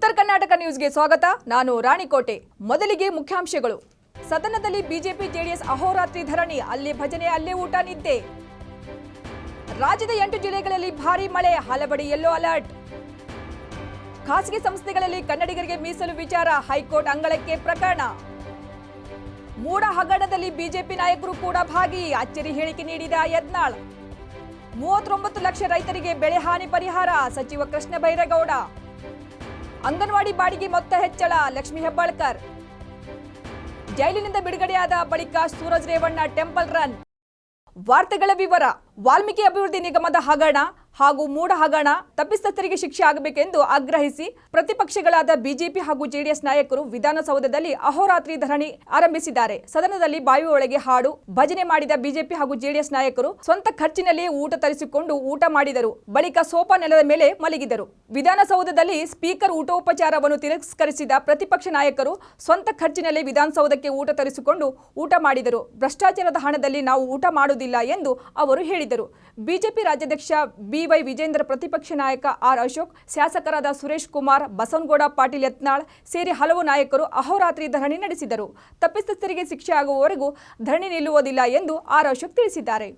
ಉತ್ತರ ಕರ್ನಾಟಕ ನ್ಯೂಸ್ಗೆ ಸ್ವಾಗತ. ನಾನು ರಾಣಿಕೋಟೆ. ಮೊದಲಿಗೆ ಮುಖ್ಯಾಂಶಗಳು. ಸದನದಲ್ಲಿ ಬಿಜೆಪಿ ಜೆಡಿಎಸ್ ಅಹೋರಾತ್ರಿ ಧರಣಿ, ಅಲ್ಲೇ ಭಜನೆ ಅಲ್ಲೇ ಊಟ ನಿದ್ದೆ. ರಾಜ್ಯದ 8 ಜಿಲ್ಲೆಗಳಲ್ಲಿ ಭಾರೀ ಮಳೆ, ಹಲವೆಡೆ ಯೆಲ್ಲೋ ಅಲರ್ಟ್. ಖಾಸಗಿ ಸಂಸ್ಥೆಗಳಲ್ಲಿ ಕನ್ನಡಿಗರಿಗೆ ಮೀಸಲು ವಿಚಾರ, ಹೈಕೋರ್ಟ್ ಅಂಗಳಕ್ಕೆ ಪ್ರಕರಣ. ಮೂಡ ಹಗರಣದಲ್ಲಿ ಬಿಜೆಪಿ ನಾಯಕರು ಕೂಡ ಭಾಗಿ, ಅಚ್ಚರಿ ಹೇಳಿಕೆ ನೀಡಿದ ಯತ್ನಾಳ್. 39 ಲಕ್ಷ ರೈತರಿಗೆ ಬೆಳೆ ಹಾನಿ ಪರಿಹಾರ, ಸಚಿವ ಕೃಷ್ಣ ಬೈರೇಗೌಡ. ಅಂಗನವಾಡಿ ಬಾಡಿಗೆ ಮೊತ್ತ ಹೆಚ್ಚಳ, ಲಕ್ಷ್ಮೀ ಹೆಬ್ಬಾಳ್ಕರ್. ಜೈಲಿನಿಂದ ಬಿಡುಗಡೆಯಾದ ಬಳಿಕ ಸೂರಜ್ ರೇವಣ್ಣ ಟೆಂಪಲ್ ರನ್. ವಾರ್ತೆಗಳ ವಿವರ. ವಾಲ್ಮೀಕಿ ಅಭಿವೃದ್ಧಿ ನಿಗಮದ ಹಗರಣ ಹಾಗೂ ಮೂಡ ಹಗರಣ ತಪ್ಪಿತಸ್ಥರಿಗೆ ಶಿಕ್ಷೆ ಆಗಬೇಕೆಂದು ಆಗ್ರಹಿಸಿ ಪ್ರತಿಪಕ್ಷಗಳಾದ ಬಿಜೆಪಿ ಹಾಗೂ ಜೆಡಿಎಸ್ ನಾಯಕರು ವಿಧಾನಸೌಧದಲ್ಲಿ ಅಹೋರಾತ್ರಿ ಧರಣಿ ಆರಂಭಿಸಿದ್ದಾರೆ. ಸದನದಲ್ಲಿ ಬಾವಿ ಒಳಗೆ ಹಾಡು ಭಜನೆ ಮಾಡಿದ ಬಿಜೆಪಿ ಹಾಗೂ ಜೆಡಿಎಸ್ ನಾಯಕರು ಸ್ವಂತ ಖರ್ಚಿನಲ್ಲಿಯೇ ಊಟ ತರಿಸಿಕೊಂಡು ಊಟ ಮಾಡಿದರು. ಬಳಿಕ ಸೋಫಾ ನೆಲದ ಮೇಲೆ ಮಲಗಿದರು. ವಿಧಾನಸೌಧದಲ್ಲಿ ಸ್ಪೀಕರ್ ಊಟೋಪಚಾರವನ್ನು ತಿರಸ್ಕರಿಸಿದ ಪ್ರತಿಪಕ್ಷ ನಾಯಕರು ಸ್ವಂತ ಖರ್ಚಿನಲ್ಲೇ ವಿಧಾನಸೌಧಕ್ಕೆ ಊಟ ತರಿಸಿಕೊಂಡು ಊಟ ಮಾಡಿದರು. ಭ್ರಷ್ಟಾಚಾರದ ಹಣದಲ್ಲಿ ನಾವು ಊಟ ಮಾಡುವುದಿಲ್ಲ ಎಂದು ಅವರು ಹೇಳಿದರು. ಬಿಜೆಪಿ ರಾಜ್ಯಾಧ್ಯಕ್ಷ ಬಿವೈ ವಿಜೇಂದ್ರ, ಪ್ರತಿಪಕ್ಷ ನಾಯಕ ಆರ್ ಅಶೋಕ್, ಶಾಸಕರಾದ ಸುರೇಶ್ ಕುಮಾರ್, ಬಸವನಗೌಡ ಪಾಟೀಲ್ ಯತ್ನಾಳ್ ಸೇರಿ ಹಲವು ನಾಯಕರು ಅಹೋರಾತ್ರಿ ಧರಣಿ ನಡೆಸಿದರು. ತಪ್ಪಿತಸ್ಥರಿಗೆ ಶಿಕ್ಷೆ ಆಗುವವರೆಗೂ ಧರಣಿ ನಿಲ್ಲುವುದಿಲ್ಲ ಎಂದು ಆರ್ ಅಶೋಕ್ ತಿಳಿಸಿದ್ದಾರೆ.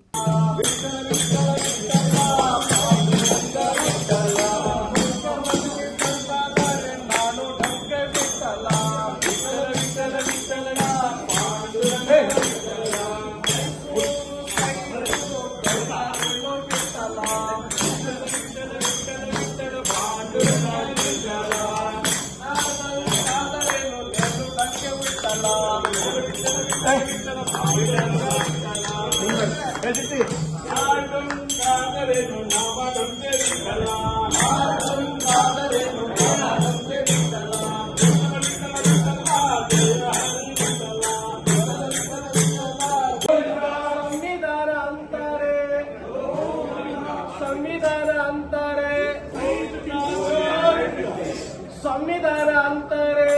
ಸಂವಿಧಾನ ಅಂತಾರೆ,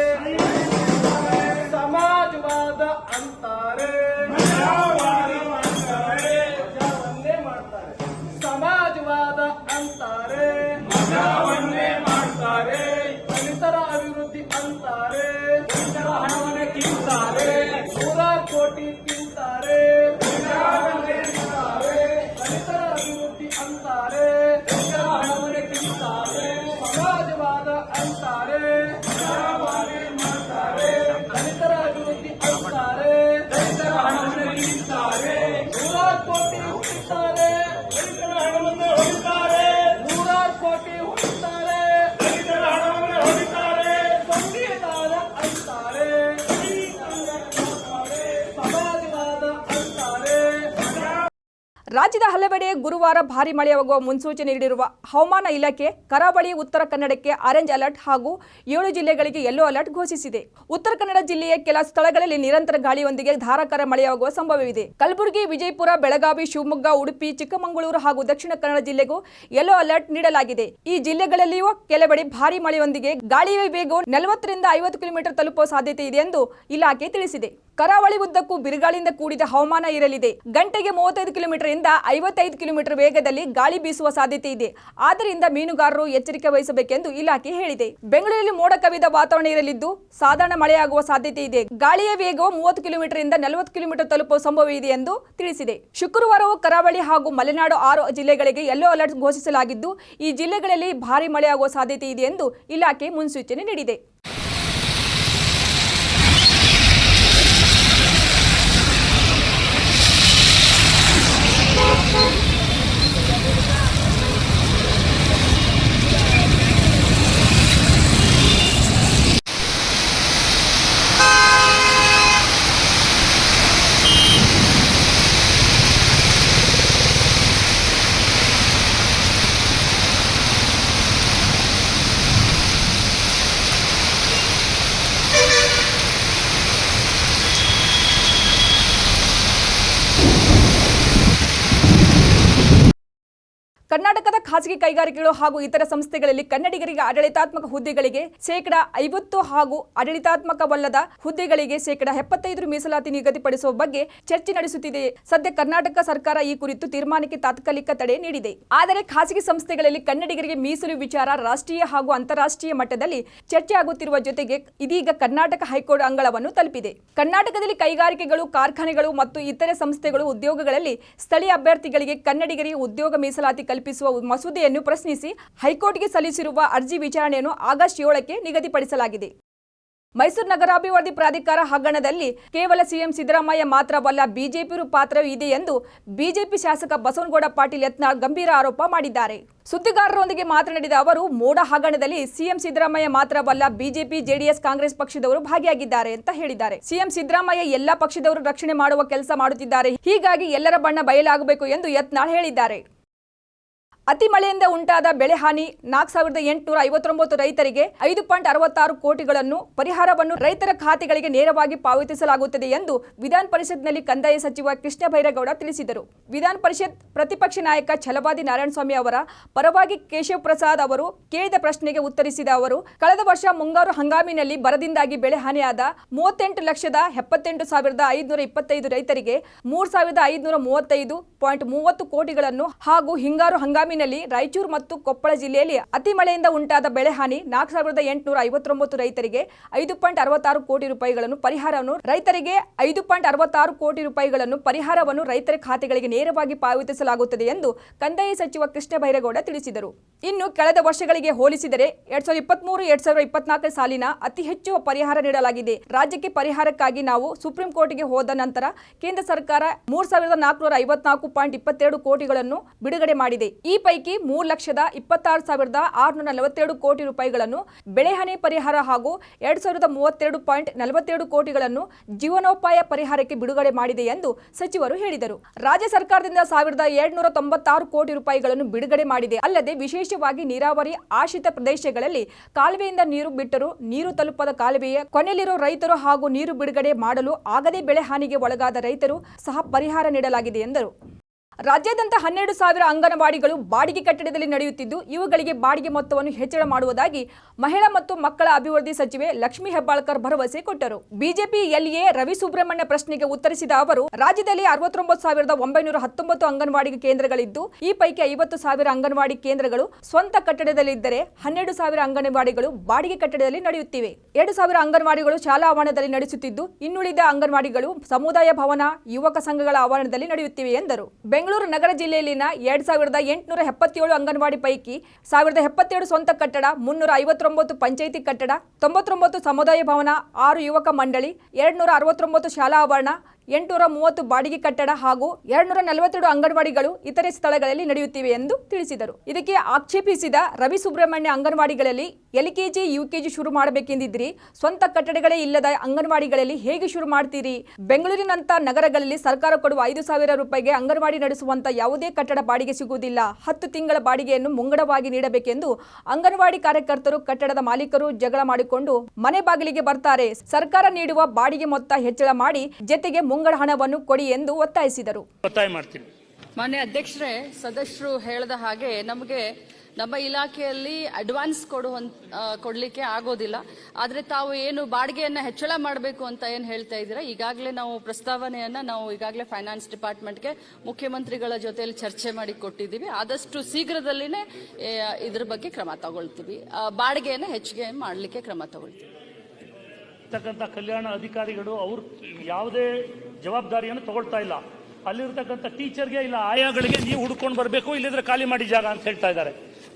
ಸಮಾಜವಾದ ಅಂತಾರೆ, ಸಮಾಜವಾದ ಅಂತಾರೆ, ದಲಿತರ ಅಭಿವೃದ್ಧಿ ಅಂತಾರೆ, ಹಣವನ್ನು ತಿಂತಾರೆ, 100 ಕೋಟಿ ತಿಂತಾರೆ, ದಲಿತರ ಅಭಿವೃದ್ಧಿ ಅಂತಾರೆ, ಹಣವನ್ನು ತಿಂತಾರೆ, ಸಮಾಜವಾದ ಅಂತಾರೆ, ದಲಿತರ ಅಭಿವೃದ್ಧಿ ಅಂತಾರೆ, ಹಣವನ್ನು ತಿಂತಾರೆ, 100 ಕೋಟಿ ಹುಡುಕ್ತಾರೆ, ದಲಿತರ ಹಣವನ್ನು ಹೊಡಿತಾರೆ, 100 ಕೋಟಿ ಹುಡುಕ್ತಾರೆ, ದಲಿತರ ಹಣವನ್ನು ಹೊಡಿತಾರೆ, ಸಂವಿಧಾನ ಅಂತಾರೆ, ಸಮಾಜವಾದ ಅಂತಾರೆ. ರಾಜ್ಯದ ಹಲವೆಡೆ ಗುರುವಾರ ಭಾರೀ ಮಳೆಯಾಗುವ ಮುನ್ಸೂಚನೆ ನೀಡಿರುವ ಹವಾಮಾನ ಇಲಾಖೆ ಕರಾವಳಿ, ಉತ್ತರ ಕನ್ನಡಕ್ಕೆ ಆರೆಂಜ್ ಅಲರ್ಟ್ ಹಾಗೂ 7 ಜಿಲ್ಲೆಗಳಿಗೆ ಯೆಲ್ಲೋ ಅಲರ್ಟ್ ಘೋಷಿಸಿದೆ. ಉತ್ತರ ಕನ್ನಡ ಜಿಲ್ಲೆಯ ಕೆಲ ಸ್ಥಳಗಳಲ್ಲಿ ನಿರಂತರ ಗಾಳಿಯೊಂದಿಗೆ ಧಾರಾಕಾರ ಮಳೆಯಾಗುವ ಸಂಭವವಿದೆ. ಕಲಬುರಗಿ, ವಿಜಯಪುರ, ಬೆಳಗಾವಿ, ಶಿವಮೊಗ್ಗ, ಉಡುಪಿ, ಚಿಕ್ಕಮಗಳೂರು ಹಾಗೂ ದಕ್ಷಿಣ ಕನ್ನಡ ಜಿಲ್ಲೆಗೂ ಯೆಲ್ಲೋ ಅಲರ್ಟ್ ನೀಡಲಾಗಿದೆ. ಈ ಜಿಲ್ಲೆಗಳಲ್ಲಿಯೂ ಕೆಲವೆಡೆ ಭಾರೀ ಮಳೆಯೊಂದಿಗೆ ಗಾಳಿಯ ವೇಗವು 40 ರಿಂದ 50 ಕಿಲೋಮೀಟರ್ ತಲುಪುವ ಸಾಧ್ಯತೆ ಇದೆ ಎಂದು ಇಲಾಖೆ ತಿಳಿಸಿದೆ. ಕರಾವಳಿ ಉದ್ದಕ್ಕೂ ಬಿರುಗಾಳಿಯಿಂದ ಕೂಡಿದ ಹವಾಮಾನ ಇರಲಿದೆ. ಗಂಟೆಗೆ 35 ಕಿಲೋಮೀಟರ್ ಇಂದ 55 ಕಿಲೋಮೀಟರ್ ವೇಗದಲ್ಲಿ ಗಾಳಿ ಬೀಸುವ ಸಾಧ್ಯತೆ ಇದೆ. ಆದ್ದರಿಂದ ಮೀನುಗಾರರು ಎಚ್ಚರಿಕೆ ವಹಿಸಬೇಕೆಂದು ಇಲಾಖೆ ಹೇಳಿದೆ. ಬೆಂಗಳೂರಲ್ಲಿ ಮೋಡ ಕವಿದ ವಾತಾವರಣ ಇರಲಿದ್ದು ಸಾಧಾರಣ ಮಳೆಯಾಗುವ ಸಾಧ್ಯತೆ ಇದೆ. ಗಾಳಿಯ ವೇಗವು 30 ಕಿಲೋಮೀಟರ್ ಇಂದ 40 ಕಿಲೋಮೀಟರ್ ತಲುಪುವ ಸಂಭವ ಇದೆ ಎಂದು ತಿಳಿಸಿದೆ. ಶುಕ್ರವಾರವೂ ಕರಾವಳಿ ಹಾಗೂ ಮಲೆನಾಡು 6 ಜಿಲ್ಲೆಗಳಿಗೆ ಯೆಲ್ಲೋ ಅಲರ್ಟ್ ಘೋಷಿಸಲಾಗಿದ್ದು ಈ ಜಿಲ್ಲೆಗಳಲ್ಲಿ ಭಾರೀ ಮಳೆಯಾಗುವ ಸಾಧ್ಯತೆ ಇದೆ ಎಂದು ಇಲಾಖೆ ಮುನ್ಸೂಚನೆ ನೀಡಿದೆ. ಕರ್ನಾಟಕದ ಖಾಸಗಿ ಕೈಗಾರಿಕೆಗಳು ಹಾಗೂ ಇತರ ಸಂಸ್ಥೆಗಳಲ್ಲಿ ಕನ್ನಡಿಗರಿಗೆ ಆಡಳಿತಾತ್ಮಕ ಹುದ್ದೆಗಳಿಗೆ 50% ಹಾಗೂ ಆಡಳಿತಾತ್ಮಕವಲ್ಲದ ಹುದ್ದೆಗಳಿಗೆ 75% ಮೀಸಲಾತಿ ನಿಗದಿಪಡಿಸುವ ಬಗ್ಗೆ ಚರ್ಚೆ ನಡೆಸುತ್ತಿದೆ. ಸದ್ಯ ಕರ್ನಾಟಕ ಸರ್ಕಾರ ಈ ಕುರಿತು ತೀರ್ಮಾನಕ್ಕೆ ತಾತ್ಕಾಲಿಕ ತಡೆ ನೀಡಿದೆ. ಆದರೆ ಖಾಸಗಿ ಸಂಸ್ಥೆಗಳಲ್ಲಿ ಕನ್ನಡಿಗರಿಗೆ ಮೀಸಲು ವಿಚಾರ ರಾಷ್ಟ್ರೀಯ ಹಾಗೂ ಅಂತಾರಾಷ್ಟ್ರೀಯ ಮಟ್ಟದಲ್ಲಿ ಚರ್ಚೆ ಆಗುತ್ತಿರುವ ಜೊತೆಗೆ ಇದೀಗ ಕರ್ನಾಟಕ ಹೈಕೋರ್ಟ್ ಅಂಗಳವನ್ನು ತಲುಪಿದೆ. ಕರ್ನಾಟಕದಲ್ಲಿ ಕೈಗಾರಿಕೆಗಳು, ಕಾರ್ಖಾನೆಗಳು ಮತ್ತು ಇತರೆ ಸಂಸ್ಥೆಗಳು ಉದ್ಯೋಗಗಳಲ್ಲಿ ಸ್ಥಳೀಯ ಅಭ್ಯರ್ಥಿಗಳಿಗೆ ಕನ್ನಡಿಗರಿಗೆ ಉದ್ಯೋಗ ಮೀಸಲಾತಿ ಕಲ್ಪಿಸುವ ಮಸೂದೆಯನ್ನು ಪ್ರಶ್ನಿಸಿ ಹೈಕೋರ್ಟ್ಗೆ ಸಲ್ಲಿಸಿರುವ ಅರ್ಜಿ ವಿಚಾರಣೆಯನ್ನು ಆಗಸ್ಟ್ 7ಕ್ಕೆ ನಿಗದಿಪಡಿಸಲಾಗಿದೆ. ಮೈಸೂರು ನಗರಾಭಿವೃದ್ಧಿ ಪ್ರಾಧಿಕಾರ ಹಗರಣದಲ್ಲಿ ಕೇವಲ ಸಿಎಂ ಸಿದ್ದರಾಮಯ್ಯ ಮಾತ್ರವಲ್ಲ, ಬಿಜೆಪಿ ಪಾತ್ರವೂ ಇದೆ ಎಂದು ಬಿಜೆಪಿ ಶಾಸಕ ಬಸವನಗೌಡ ಪಾಟೀಲ್ ಯತ್ನಾಳ್ ಗಂಭೀರ ಆರೋಪ ಮಾಡಿದ್ದಾರೆ. ಸುದ್ದಿಗಾರರೊಂದಿಗೆ ಮಾತನಾಡಿದ ಅವರು, ಮೋಡ ಹಗರಣದಲ್ಲಿ ಸಿಎಂ ಸಿದ್ದರಾಮಯ್ಯ ಮಾತ್ರವಲ್ಲ, ಬಿಜೆಪಿ, ಜೆಡಿಎಸ್, ಕಾಂಗ್ರೆಸ್ ಪಕ್ಷದವರು ಭಾಗಿಯಾಗಿದ್ದಾರೆ ಅಂತ ಹೇಳಿದ್ದಾರೆ. ಸಿಎಂ ಸಿದ್ದರಾಮಯ್ಯ ಎಲ್ಲಾ ಪಕ್ಷದವರು ರಕ್ಷಣೆ ಮಾಡುವ ಕೆಲಸ ಮಾಡುತ್ತಿದ್ದಾರೆ, ಹೀಗಾಗಿ ಎಲ್ಲರ ಬಣ್ಣ ಬಯಲಾಗಬೇಕು ಎಂದು ಯತ್ನಾಳ್ ಹೇಳಿದ್ದಾರೆ. ಅತಿ ಮಳೆಯಿಂದ ಉಂಟಾದ ಬೆಳೆ ಹಾನಿ 4859 ರೈತರಿಗೆ 5.66 ಕೋಟಿಗಳನ್ನು ಪರಿಹಾರವನ್ನು ರೈತರ ಖಾತೆಗಳಿಗೆ ನೇರವಾಗಿ ಪಾವತಿಸಲಾಗುತ್ತದೆ ಎಂದು ವಿಧಾನ ಪರಿಷತ್ನಲ್ಲಿ ಕಂದಾಯ ಸಚಿವ ಕೃಷ್ಣ ಬೈರೇಗೌಡ ತಿಳಿಸಿದರು. ವಿಧಾನ ಪರಿಷತ್ ಪ್ರತಿಪಕ್ಷ ನಾಯಕ ಛಲವಾದಿ ನಾರಾಯಣಸ್ವಾಮಿ ಅವರ ಪರವಾಗಿ ಕೇಶವ್ ಪ್ರಸಾದ್ ಅವರು ಕೇಳಿದ ಪ್ರಶ್ನೆಗೆ ಉತ್ತರಿಸಿದ ಅವರು, ಕಳೆದ ವರ್ಷ ಮುಂಗಾರು ಹಂಗಾಮಿನಲ್ಲಿ ಬರದಿಂದಾಗಿ ಬೆಳೆ ಹಾನಿಯಾದ 38,78,525 ರೈತರಿಗೆ 3,535.30 ಕೋಟಿಗಳನ್ನು ಹಾಗೂ ಹಿಂಗಾರು ಹಂಗಾಮಿ ರಾಯಚೂರು ಮತ್ತು ಕೊಪ್ಪಳ ಜಿಲ್ಲೆಯಲ್ಲಿ ಅತಿ ಮಳೆಯಿಂದ ಉಂಟಾದ ಬೆಳೆ ಹಾನಿ 4859 ರೈತರಿಗೆ 5.66 ಕೋಟಿ ರೂಪಾಯಿಗಳನ್ನು ಪರಿಹಾರವನ್ನು ರೈತರಿಗೆ 5.66 ಕೋಟಿ ರೂಪಾಯಿಗಳನ್ನು ಪರಿಹಾರವನ್ನು ರೈತರ ಖಾತೆಗಳಿಗೆ ನೇರವಾಗಿ ಪಾವತಿಸಲಾಗುತ್ತದೆ ಎಂದು ಕಂದಾಯ ಸಚಿವ ಕೃಷ್ಣ ಬೈರೇಗೌಡ ತಿಳಿಸಿದರು. ಇನ್ನು ಕಳೆದ ವರ್ಷಗಳಿಗೆ ಹೋಲಿಸಿದರೆ 2023-2024 ಸಾಲಿನ ಅತಿ ಹೆಚ್ಚು ಪರಿಹಾರ ನೀಡಲಾಗಿದೆ. ರಾಜ್ಯಕ್ಕೆ ಪರಿಹಾರಕ್ಕಾಗಿ ನಾವು ಸುಪ್ರೀಂ ಕೋರ್ಟ್ಗೆ ಹೋದ ನಂತರ ಕೇಂದ್ರ ಸರ್ಕಾರ 3,454.22 ಕೋಟಿಗಳನ್ನು ಬಿಡುಗಡೆ ಮಾಡಿದೆ. ಈ ಪೈಕಿ 3,26,642 ಕೋಟಿ ರೂಪಾಯಿಗಳನ್ನು ಬೆಳೆಹಾನಿ ಪರಿಹಾರ ಹಾಗೂ 2,032.47 ಕೋಟಿಗಳನ್ನು ಜೀವನೋಪಾಯ ಪರಿಹಾರಕ್ಕೆ ಬಿಡುಗಡೆ ಮಾಡಿದೆ ಎಂದು ಸಚಿವರು ಹೇಳಿದರು. ರಾಜ್ಯ ಸರ್ಕಾರದಿಂದ 1,796 ಕೋಟಿ ರೂಪಾಯಿಗಳನ್ನು ಬಿಡುಗಡೆ ಮಾಡಿದೆ. ಅಲ್ಲದೆ ವಿಶೇಷವಾಗಿ ನೀರಾವರಿ ಆಶ್ರಿತ ಪ್ರದೇಶಗಳಲ್ಲಿ ಕಾಲುವೆಯಿಂದ ನೀರು ಬಿಟ್ಟರೂ ನೀರು ತಲುಪದ ಕಾಲುವೆಯ ಕೊನೆಯಲ್ಲಿರುವ ರೈತರು ಹಾಗೂ ನೀರು ಬಿಡುಗಡೆ ಮಾಡಲು ಆಗದೆ ಬೆಳೆ ಹಾನಿಗೆ ಒಳಗಾದ ರೈತರು ಸಹ ಪರಿಹಾರ ನೀಡಲಾಗಿದೆ ಎಂದರು. ರಾಜ್ಯಾದ್ಯಂತ 12,000 ಅಂಗನವಾಡಿಗಳು ಬಾಡಿಗೆ ಕಟ್ಟಡದಲ್ಲಿ ನಡೆಯುತ್ತಿದ್ದು, ಇವುಗಳಿಗೆ ಬಾಡಿಗೆ ಮೊತ್ತವನ್ನು ಹೆಚ್ಚಳ ಮಾಡುವುದಾಗಿ ಮಹಿಳಾ ಮತ್ತು ಮಕ್ಕಳ ಅಭಿವೃದ್ಧಿ ಸಚಿವೆ ಲಕ್ಷ್ಮೀ ಹೆಬ್ಬಾಳ್ಕರ್ ಭರವಸೆ ಕೊಟ್ಟರು. ಬಿಜೆಪಿ ಎಲ್ಎ ರವಿ ಸುಬ್ರಹ್ಮಣ್ಯ ಪ್ರಶ್ನೆಗೆ ಉತ್ತರಿಸಿದ ಅವರು, ರಾಜ್ಯದಲ್ಲಿ 69,919 ಅಂಗನವಾಡಿ ಕೇಂದ್ರಗಳಿದ್ದು, ಈ ಪೈಕಿ 50,000 ಅಂಗನವಾಡಿ ಕೇಂದ್ರಗಳು ಸ್ವಂತ ಕಟ್ಟಡದಲ್ಲಿದ್ದರೆ 12,000 ಅಂಗನವಾಡಿಗಳು ಬಾಡಿಗೆ ಕಟ್ಟಡದಲ್ಲಿ ನಡೆಯುತ್ತಿವೆ. 2,000 ಅಂಗನವಾಡಿಗಳು ಶಾಲಾ ಆವರಣದಲ್ಲಿ ನಡೆಸುತ್ತಿದ್ದು, ಇನ್ನುಳಿದ ಅಂಗನವಾಡಿಗಳು ಸಮುದಾಯ ಭವನ, ಯುವಕ ಸಂಘಗಳ ಆವರಣದಲ್ಲಿ ನಡೆಯುತ್ತಿವೆ ಎಂದರು. ಬೆಂಗಳೂರು ನಗರ ಜಿಲ್ಲೆಯಲ್ಲಿನ 2,877 ಅಂಗನವಾಡಿ ಪೈಕಿ 1,077 ಸ್ವಂತ ಕಟ್ಟಡ, 359 ಪಂಚಾಯಿತಿ ಕಟ್ಟಡ, 99 ಸಮುದಾಯ ಭವನ, 6 ಯುವಕ ಮಂಡಳಿ, 269 ಶಾಲಾ ಆವರಣ, 830 ಬಾಡಿಗೆ ಕಟ್ಟಡ ಹಾಗೂ 242 ಅಂಗನವಾಡಿಗಳು ಇತರೆ ಸ್ಥಳಗಳಲ್ಲಿ ನಡೆಯುತ್ತಿವೆ ಎಂದು ತಿಳಿಸಿದರು. ಇದಕ್ಕೆ ಆಕ್ಷೇಪಿಸಿದ ರವಿ ಸುಬ್ರಹ್ಮಣ್ಯ, ಅಂಗನವಾಡಿಗಳಲ್ಲಿ ಎಲ್ಕೆಜಿ, ಯುಕೆಜಿ ಶುರು ಮಾಡಬೇಕೆಂದಿದ್ರಿ, ಸ್ವಂತ ಕಟ್ಟಡಗಳೇ ಇಲ್ಲದ ಅಂಗನವಾಡಿಗಳಲ್ಲಿ ಹೇಗೆ ಶುರು ಮಾಡ್ತೀರಿ? ಬೆಂಗಳೂರಿನಂತ ನಗರಗಳಲ್ಲಿ ಸರ್ಕಾರ ಕೊಡುವ 5,000 ರೂಪಾಯಿಗೆ ಅಂಗನವಾಡಿ ನಡೆಸುವಂತ ಯಾವುದೇ ಕಟ್ಟಡ ಬಾಡಿಗೆ ಸಿಗುವುದಿಲ್ಲ. 10 ತಿಂಗಳ ಬಾಡಿಗೆಯನ್ನು ಮುಂಗಡವಾಗಿ ನೀಡಬೇಕೆಂದು ಅಂಗನವಾಡಿ ಕಾರ್ಯಕರ್ತರು, ಕಟ್ಟಡದ ಮಾಲೀಕರು ಜಗಳ ಮಾಡಿಕೊಂಡು ಮನೆ ಬಾಗಿಲಿಗೆ ಬರ್ತಾರೆ. ಸರ್ಕಾರ ನೀಡುವ ಬಾಡಿಗೆ ಮೊತ್ತ ಹೆಚ್ಚಳ ಮಾಡಿ ಜತೆಗೆ ಮುಂಗಡ ಹಣವನ್ನು ಕೊಡಿ ಎಂದು ಒತ್ತಾಯಿಸಿದರು. ಮಾನ್ಯ ಅಧ್ಯಕ್ಷರೇ, ಸದಸ್ಯರು ಹೇಳಿದ ಹಾಗೆ ನಮಗೆ ನಮ್ಮ ಇಲಾಖೆಯಲ್ಲಿ ಅಡ್ವಾನ್ಸ್ ಕೊಡಲಿಕ್ಕೆ ಆಗೋದಿಲ್ಲ. ಆದರೆ ತಾವು ಏನು ಬಾಡಿಗೆಯನ್ನು ಹೆಚ್ಚಳ ಮಾಡಬೇಕು ಅಂತ ಏನು ಹೇಳ್ತಾ ಇದ್ದೀರಾ, ಈಗಾಗಲೇ ನಾವು ಪ್ರಸ್ತಾವನೆಯನ್ನ ಈಗಾಗಲೇ ಫೈನಾನ್ಸ್ ಡಿಪಾರ್ಟ್ಮೆಂಟ್ಗೆ ಮುಖ್ಯಮಂತ್ರಿಗಳ ಜೊತೆಯಲ್ಲಿ ಚರ್ಚೆ ಮಾಡಿ ಕೊಟ್ಟಿದ್ದೀವಿ. ಆದಷ್ಟು ಶೀಘ್ರದಲ್ಲಿನೇ ಇದ್ರ ಬಗ್ಗೆ ಕ್ರಮ ತಗೊಳ್ತೀವಿ. ಬಾಡಿಗೆಯನ್ನು ಹೆಚ್ಚಿಗೆ ಮಾಡಲಿಕ್ಕೆ ಕ್ರಮ ತಗೊಳ್ತೀವಿ. ಕಲ್ಯಾಣ ಅಧಿಕಾರಿಗಳು ಅವರು ಯಾವುದೇ ಜವಾಬ್ದಾರಿಯನ್ನು ತಗೊಳ್ತಾ ಇಲ್ಲ. ಅಲ್ಲಿರ್ತಕ್ಕಂಥ ಟೀಚರ್ಗೆ ಇಲ್ಲ ಆಯಾಗಳಿಗೆ ನೀವು ಹುಡ್ಕೊಂಡು ಬರಬೇಕು, ಇಲ್ಲಿದ್ರೆ ಖಾಲಿ ಮಾಡಿ ಜಾಗ ಅಂತ ಹೇಳ್ತಾ ಇದ್ದಾರೆ.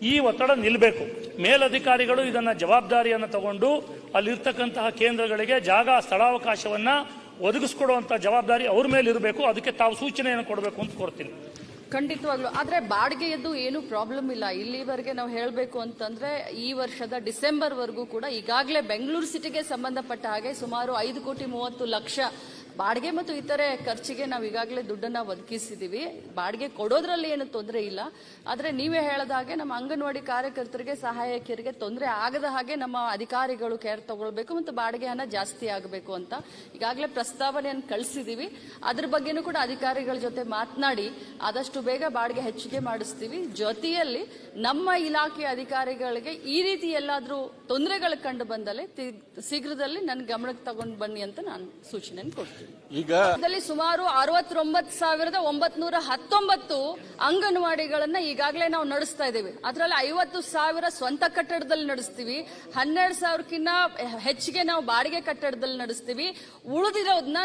ಈ ಒತ್ತಡ ನಿಲ್ಲಬೇಕು. ಮೇಲಧಿಕಾರಿಗಳು ಇದನ್ನ ಜವಾಬ್ದಾರಿಯನ್ನು ತಗೊಂಡು ಅಲ್ಲಿರ್ತಕ್ಕಂತಹ ಕೇಂದ್ರಗಳಿಗೆ ಜಾಗ, ಸ್ಥಳಾವಕಾಶವನ್ನ ಒದಗಿಸ್ಕೊಡುವಂತ ಜವಾಬ್ದಾರಿ ಅವ್ರ ಮೇಲೆ ಇರಬೇಕು. ಅದಕ್ಕೆ ತಾವು ಸೂಚನೆಯನ್ನು ಕೊಡಬೇಕು ಅಂತ ಕೋರ್ತೀನಿ. ಖಂಡಿತವಾಗ್ಲು. ಆದ್ರೆ ಬಾಡಿಗೆಯದ್ದು ಏನು ಪ್ರಾಬ್ಲಮ್ ಇಲ್ಲ. ಇಲ್ಲಿವರೆಗೆ ನಾವು ಹೇಳಬೇಕು ಅಂತಂದ್ರೆ ಈ ವರ್ಷದ ಡಿಸೆಂಬರ್ ವರೆಗೂ ಕೂಡ ಈಗಾಗಲೇ ಬೆಂಗಳೂರು ಸಿಟಿಗೆ ಸಂಬಂಧಪಟ್ಟ ಹಾಗೆ ಸುಮಾರು 5,30,00,000 ಬಾಡಿಗೆ ಮತ್ತು ಇತರೆ ಖರ್ಚಿಗೆ ನಾವು ಈಗಾಗಲೇ ದುಡ್ಡನ್ನು ಒದಗಿಸಿದ್ದೀವಿ. ಬಾಡಿಗೆ ಕೊಡೋದ್ರಲ್ಲಿ ಏನು ತೊಂದರೆ ಇಲ್ಲ. ಆದರೆ ನೀವೇ ಹೇಳಿದ ಹಾಗೆ ನಮ್ಮ ಅಂಗನವಾಡಿ ಕಾರ್ಯಕರ್ತರಿಗೆ, ಸಹಾಯಕಿಯರಿಗೆ ತೊಂದರೆ ಆಗದ ಹಾಗೆ ನಮ್ಮ ಅಧಿಕಾರಿಗಳು ಕೇರ್ ತಗೊಳ್ಬೇಕು ಮತ್ತು ಬಾಡಿಗೆ ಹಣ ಜಾಸ್ತಿ ಆಗಬೇಕು ಅಂತ ಈಗಾಗಲೇ ಪ್ರಸ್ತಾವನೆಯನ್ನು ಕಳಿಸಿದ್ದೀವಿ. ಅದ್ರ ಬಗ್ಗೆನೂ ಕೂಡ ಅಧಿಕಾರಿಗಳ ಜೊತೆ ಮಾತನಾಡಿ ಆದಷ್ಟು ಬೇಗ ಬಾಡಿಗೆ ಹೆಚ್ಚಿಗೆ ಮಾಡಿಸ್ತೀವಿ. ಜೊತೆಯಲ್ಲಿ ನಮ್ಮ ಇಲಾಖೆಯ ಅಧಿಕಾರಿಗಳಿಗೆ ಈ ರೀತಿ ಎಲ್ಲಾದರೂ ತೊಂದರೆಗಳು ಕಂಡು ಬಂದಲ್ಲಿ ಶೀಘ್ರದಲ್ಲಿ ನನ್ನ ಗಮನಕ್ಕೆ ತಗೊಂಡು ಬನ್ನಿ ಅಂತ ನಾನು ಸೂಚನೆಯನ್ನು ಕೊಡ್ತೀನಿ. ಈಗ ಸುಮಾರು 69,919 ಅಂಗನವಾಡಿಗಳನ್ನ ಈಗಾಗಲೇ ನಾವು ನಡೆಸ್ತಾ ಇದ್ದೀವಿ. ಅದರಲ್ಲಿ 50,000 ಸ್ವಂತ ಕಟ್ಟಡದಲ್ಲಿ ನಡೆಸ್ತೀವಿ, 12,000ಕ್ಕಿಂತ ಹೆಚ್ಚಿಗೆ ನಾವು ಬಾಡಿಗೆ ಕಟ್ಟಡದಲ್ಲಿ ನಡೆಸ್ತೀವಿ. ಉಳಿದಿರೋದನ್ನ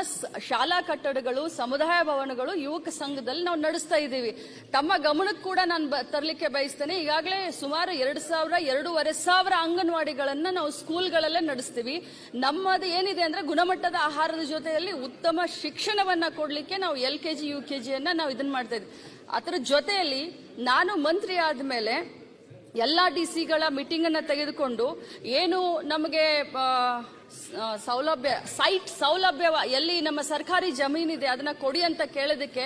ಶಾಲಾ ಕಟ್ಟಡಗಳು, ಸಮುದಾಯ ಭವನಗಳು, ಯುವಕ ಸಂಘದಲ್ಲಿ ನಾವು ನಡೆಸ್ತಾ ಇದ್ದೀವಿ. ತಮ್ಮ ಗಮನಕ್ಕೆ ಕೂಡ ನಾನು ತರಲಿಕ್ಕೆ ಬಯಸ್ತೇನೆ, ಈಗಾಗಲೇ ಸುಮಾರು 2,000-2,500 ಅಂಗನವಾಡಿಗಳನ್ನ ನಾವು ಸ್ಕೂಲ್ಗಳಲ್ಲೇ ನಡೆಸ್ತೀವಿ. ನಮ್ಮದು ಏನಿದೆ ಅಂದ್ರೆ ಗುಣಮಟ್ಟದ ಆಹಾರದ ಜೊತೆಯಲ್ಲಿ ಉತ್ತಮ ಶಿಕ್ಷಣವನ್ನ ಕೊಡ್ಲಿಕ್ಕೆ ನಾವು LKG UKG ನಾವು ಇದನ್ನ ಮಾಡ್ತಾ ಇದ್ದೀವಿ. ಅದರ ಜೊತೆಯಲ್ಲಿ ನಾನು ಮಂತ್ರಿ ಆದ್ಮೇಲೆ ಎಲ್ಲ DC-ಗಳ ಮೀಟಿಂಗ್ ಅನ್ನ ತೆಗೆದುಕೊಂಡು ಏನು ನಮಗೆ ಸೌಲಭ್ಯ ಎಲ್ಲಿ ನಮ್ಮ ಸರ್ಕಾರಿ ಜಮೀನಿದೆ ಅದನ್ನ ಕೊಡಿ ಅಂತ ಕೇಳೋದಕ್ಕೆ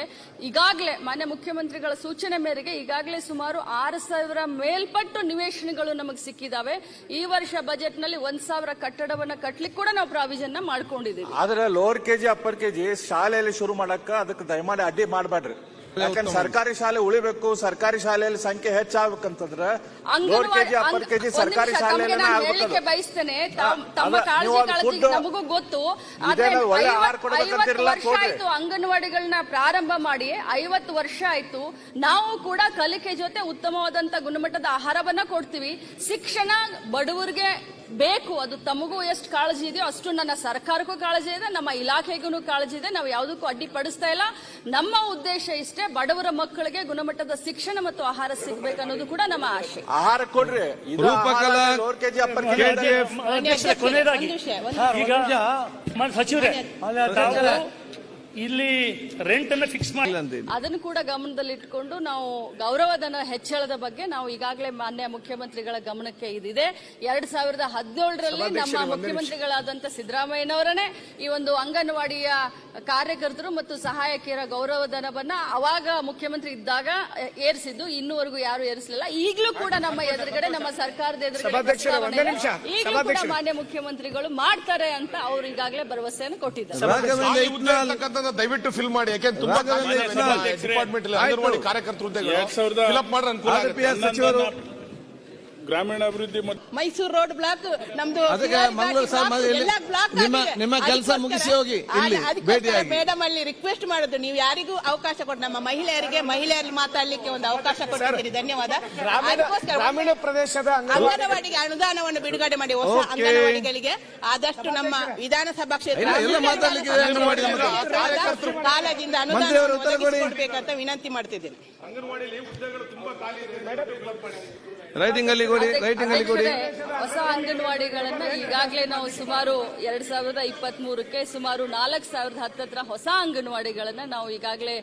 ಈಗಾಗಲೇ ಮಾನ್ಯ ಮುಖ್ಯಮಂತ್ರಿಗಳ ಸೂಚನೆ ಮೇರೆಗೆ ಈಗಾಗಲೇ ಸುಮಾರು 6,000 ಮೇಲ್ಪಟ್ಟು ನಿವೇಶನಗಳು ನಮಗೆ ಸಿಕ್ಕಿದಾವೆ. ಈ ವರ್ಷ ಬಜೆಟ್ ನಲ್ಲಿ 1,000 ಕಟ್ಟಡವನ್ನ ಕಟ್ಲಿಕ್ಕೆ ಕೂಡ ನಾವು ಪ್ರಾವಿಷನ್ ಮಾಡ್ಕೊಂಡಿದ್ದೀವಿ. ಆದ್ರೆ ಲೋವರ್ KG ಅಪ್ಪರ್ KG ಶಾಲೆಯಲ್ಲಿ ಶುರು ಮಾಡಕ್ಕ ಅದಕ್ಕೆ ದಯಮಾಡಿ ಅಡ್ಡಿ ಮಾಡಬೇಡ್ರಿ. ಯಾಕಂದ್ರೆ ಸರ್ಕಾರಿ ಶಾಲೆ ಉಳಿಬೇಕು, ಸರ್ಕಾರಿ ಶಾಲೆಯಲ್ಲಿ ಸಂಖ್ಯೆ ಹೆಚ್ಚಾಗಬೇಕಂತಂದ್ರ ಲೋವರ್ KG ಅಪ್ಪರ್ KG ಸರ್ಕಾರಿ ಶಾಲೆಯಲ್ಲೇ ಹೇಳಲಿಕ್ಕೆ ಬಯಸ್ತೇನೆ. ತಮ್ಮ ಕಾಳಜಿ ನಮಗೂ ಗೊತ್ತು. ಆಯ್ತು ಅಂಗನವಾಡಿಗಳನ್ನ ಪ್ರಾರಂಭ ಮಾಡಿ 50 ವರ್ಷ ಆಯ್ತು. ನಾವು ಕೂಡ ಕಲಿಕೆ ಜೊತೆ ಉತ್ತಮವಾದಂತ ಗುಣಮಟ್ಟದ ಆಹಾರವನ್ನ ಕೊಡ್ತೀವಿ. ಶಿಕ್ಷಣ ಬಡವರಿಗೆ ಬೇಕು. ಅದು ತಮಗೂ ಎಷ್ಟು ಕಾಳಜಿ ಇದೆಯೋ ಅಷ್ಟು ನನ್ನ ಸರ್ಕಾರಕ್ಕೂ ಕಾಳಜಿ ಇದೆ, ನಮ್ಮ ಇಲಾಖೆಗೂ ಕಾಳಜಿ ಇದೆ. ನಾವು ಯಾವುದಕ್ಕೂ ಅಡ್ಡಿಪಡಿಸ್ತಾ ಇಲ್ಲ. ನಮ್ಮ ಉದ್ದೇಶ ಇಷ್ಟೇ, ಬಡವರ ಮಕ್ಕಳಿಗೆ ಗುಣಮಟ್ಟದ ಶಿಕ್ಷಣ ಮತ್ತು ಆಹಾರ ಸಿಗಬೇಕು ಅನ್ನೋದು ಕೂಡ ನಮ್ಮ ಆಶೆ. ಆಹಾರ ಕೊಡ್ರಿ. ಕೊನೆಯದಾಗಿ ಈಗ ಸಚಿವರೇ, ಇಲ್ಲಿ ರೆಂಟ್ ಅನ್ನ ಫಿಕ್ಸ್ ಮಾಡಿ ಅದನ್ನು ಕೂಡ ಗಮನದಲ್ಲಿಟ್ಟುಕೊಂಡು ನಾವು ಗೌರವಧನ ಹೆಚ್ಚಳದ ಬಗ್ಗೆ ನಾವು ಈಗಾಗಲೇ ಮಾನ್ಯ ಮುಖ್ಯಮಂತ್ರಿಗಳ ಗಮನಕ್ಕೆ ಇದಿದೆ. 2017ರಲ್ಲಿ ನಮ್ಮ ಮುಖ್ಯಮಂತ್ರಿಗಳಾದಂತ ಸಿದ್ದರಾಮಯ್ಯನವರನ್ನೇ ಈ ಒಂದು ಅಂಗನವಾಡಿಯ ಕಾರ್ಯಕರ್ತರು ಮತ್ತು ಸಹಾಯಕಿಯರ ಗೌರವಧನವನ್ನ ಅವಾಗ ಮುಖ್ಯಮಂತ್ರಿ ಇದ್ದಾಗ ಏರಿಸಿದ್ದು. ಇನ್ನೂವರೆಗೂ ಯಾರು ಏರಿಸಲಿಲ್ಲ. ಈಗಲೂ ಕೂಡ ನಮ್ಮ ಎದುರುಗಡೆ, ನಮ್ಮ ಸರ್ಕಾರದ ಎದುರುಗಡೆ ಈಗಲೂ ಕೂಡ ಮಾನ್ಯ ಮುಖ್ಯಮಂತ್ರಿಗಳು ಮಾಡ್ತಾರೆ ಅಂತ ಅವರು ಈಗಾಗಲೇ ಭರವಸೆಯನ್ನು ಕೊಟ್ಟಿದ್ದಾರೆ. ದಯವಿಟ್ಟು ಫಿಲ್ ಮಾಡಿ. ಯಾಕೆಂದ್ರೆ ತುಂಬಾ ಡಿಪಾರ್ಟ್ಮೆಂಟ್ ಅಂಗನವಾಡಿ ಕಾರ್ಯಕರ್ತರು ಫಿಲಪ್ ಮಾಡ್ರೆ ಅನುಕೂಲ ಆಗುತ್ತೆ. ಗ್ರಾಮೀಣಾಭಿವೃದ್ಧಿ ಮೈಸೂರು ರೋಡ್ ಬ್ಲಾಕ್ ನಮ್ದು ನಿಮ್ಮ ಕೆಲಸ ಮುಗಿಸಿ ಹೋಗಿ ಮೇಡಮ್ ಅಲ್ಲಿ ರಿಕ್ವೆಸ್ಟ್ ಮಾಡೋದು, ನೀವು ಯಾರಿಗೂ ಅವಕಾಶ ಕೊಟ್ಟು ನಮ್ಮ ಮಹಿಳೆಯರಿಗೆ ಮಾತಾಡ್ಲಿಕ್ಕೆ ಒಂದು ಅವಕಾಶ ಕೊಟ್ಟಿದ್ದೀರಿ. ಧನ್ಯವಾದ. ಗ್ರಾಮೀಣ ಪ್ರದೇಶದ ಅಂಗನವಾಡಿಗೆ ಅನುದಾನವನ್ನು ಬಿಡುಗಡೆ ಮಾಡಿ ಹೊಸ ಅಂಗನವಾಡಿಗಳಿಗೆ ಆದಷ್ಟು ನಮ್ಮ ವಿಧಾನಸಭಾ ಕ್ಷೇತ್ರ ಕಾಲೇಜಿಂದ ಅನುದಾನ ಕೊಡ್ಬೇಕಂತ ವಿನಂತಿ ಮಾಡ್ತಿದ್ದೀನಿ. ರೈಟಿಂಗ್ ಅಲ್ಲಿ ಕೊಡಿ. ಹೊಸ ಅಂಗನವಾಡಿಗಳನ್ನ ಈಗಾಗಲೇ ನಾವು ಸುಮಾರು 2023ಕ್ಕೆ ಸುಮಾರು 4,000 ಹತ್ತತ್ರ ಹೊಸ ಅಂಗನವಾಡಿಗಳನ್ನ ನಾವು ಈಗಾಗಲೇ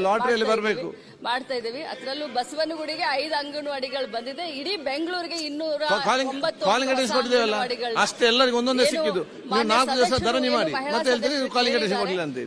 ಲಾಟರಿಯಲ್ಲಿ ಬರಬೇಕು ಮಾಡ್ತಾ ಇದ್ದೀವಿ. ಅದರಲ್ಲೂ ಬಸವನಗುಡಿಗೆ 5 ಅಂಗನವಾಡಿಗಳು ಬಂದಿದೆ. ಇಡೀ ಬೆಂಗಳೂರಿಗೆ 209 ಅಷ್ಟೇ ಎಲ್ಲರಿಗೂ ಒಂದೊಂದೇ ಸಿಕ್ಕಿದ್ದು. 4 ದಿವಸ ಧರಣಿ ಮಾಡಿ ಮತ್ತೆ ಹೇಳ್ತೀರಿ ಕಾಲಿಂಗ್ ಅಟೆನ್ಷನ್ ಕೊಡಲಿಲ್ಲ ಅಂತ.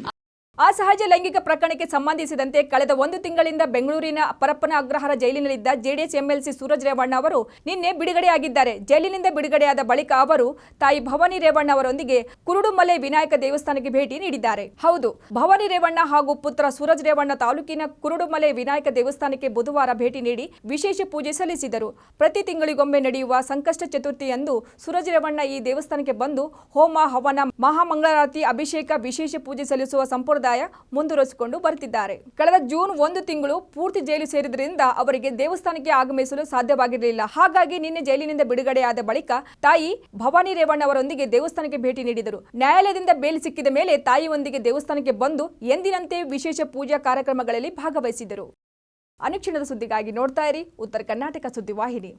ಅಸಹಜ ಲೈಂಗಿಕ ಪ್ರಕರಣಕ್ಕೆ ಸಂಬಂಧಿಸಿದಂತೆ ಕಳೆದ 1 ತಿಂಗಳಿಂದ ಬೆಂಗಳೂರಿನ ಪರಪ್ಪನ ಅಗ್ರಹಾರ ಜೈಲಿನಲ್ಲಿದ್ದ ಜೆಡಿಎಸ್ MLC ಸೂರಜ್ ರೇವಣ್ಣ ಅವರು ನಿನ್ನೆ ಬಿಡುಗಡೆಯಾಗಿದ್ದಾರೆ. ಜೈಲಿನಿಂದ ಬಿಡುಗಡೆಯಾದ ಬಳಿಕ ಅವರು ತಾಯಿ ಭವಾನಿ ರೇವಣ್ಣ ಅವರೊಂದಿಗೆ ಕುರುಡುಮಲೆ ವಿನಾಯಕ ದೇವಸ್ಥಾನಕ್ಕೆ ಭೇಟಿ ನೀಡಿದ್ದಾರೆ. ಹೌದು, ಭವಾನಿ ರೇವಣ್ಣ ಹಾಗೂ ಪುತ್ರ ಸೂರಜ್ ರೇವಣ್ಣ ತಾಲೂಕಿನ ಕುರುಡುಮಲೆ ವಿನಾಯಕ ದೇವಸ್ಥಾನಕ್ಕೆ ಬುಧವಾರ ಭೇಟಿ ನೀಡಿ ವಿಶೇಷ ಪೂಜೆ ಸಲ್ಲಿಸಿದರು. ಪ್ರತಿ ತಿಂಗಳಿಗೊಮ್ಮೆ ನಡೆಯುವ ಸಂಕಷ್ಟ ಚತುರ್ಥಿಯಂದು ಸೂರಜ್ ರೇವಣ್ಣ ಈ ದೇವಸ್ಥಾನಕ್ಕೆ ಬಂದು ಹೋಮ, ಹವನ, ಮಹಾಮಂಗಳಾರತಿ, ಅಭಿಷೇಕ, ವಿಶೇಷ ಪೂಜೆ ಸಲ್ಲಿಸುವ ಸಂಪ್ರದಾಯ ಮುಂದುವರಿಸಿಕೊಂಡು ಬರುತ್ತಿದ್ದಾರೆ. ಕಳೆದ ಜೂನ್ 1 ತಿಂಗಳು ಪೂರ್ತಿ ಜೈಲು ಸೇರಿದ್ರಿಂದ ಅವರಿಗೆ ದೇವಸ್ಥಾನಕ್ಕೆ ಆಗಮಿಸಲು ಸಾಧ್ಯವಾಗಿರಲಿಲ್ಲ. ಹಾಗಾಗಿ ನಿನ್ನೆ ಜೈಲಿನಿಂದ ಬಿಡುಗಡೆಯಾದ ಬಳಿಕ ತಾಯಿ ಭವಾನಿ ರೇವಣ್ಣ ಅವರೊಂದಿಗೆ ದೇವಸ್ಥಾನಕ್ಕೆ ಭೇಟಿ ನೀಡಿದರು. ನ್ಯಾಯಾಲಯದಿಂದ ಬೇಲ್ ಸಿಕ್ಕಿದ ಮೇಲೆ ತಾಯಿಯೊಂದಿಗೆ ದೇವಸ್ಥಾನಕ್ಕೆ ಬಂದು ಎಂದಿನಂತೆ ವಿಶೇಷ ಪೂಜಾ ಕಾರ್ಯಕ್ರಮಗಳಲ್ಲಿ ಭಾಗವಹಿಸಿದರು. ಅನುಕ್ಷಣದ ಸುದ್ದಿಗಾಗಿ ನೋಡ್ತಾ ಇರಿ ಉತ್ತರ ಕರ್ನಾಟಕ ಸುದ್ದಿವಾಹಿನಿ.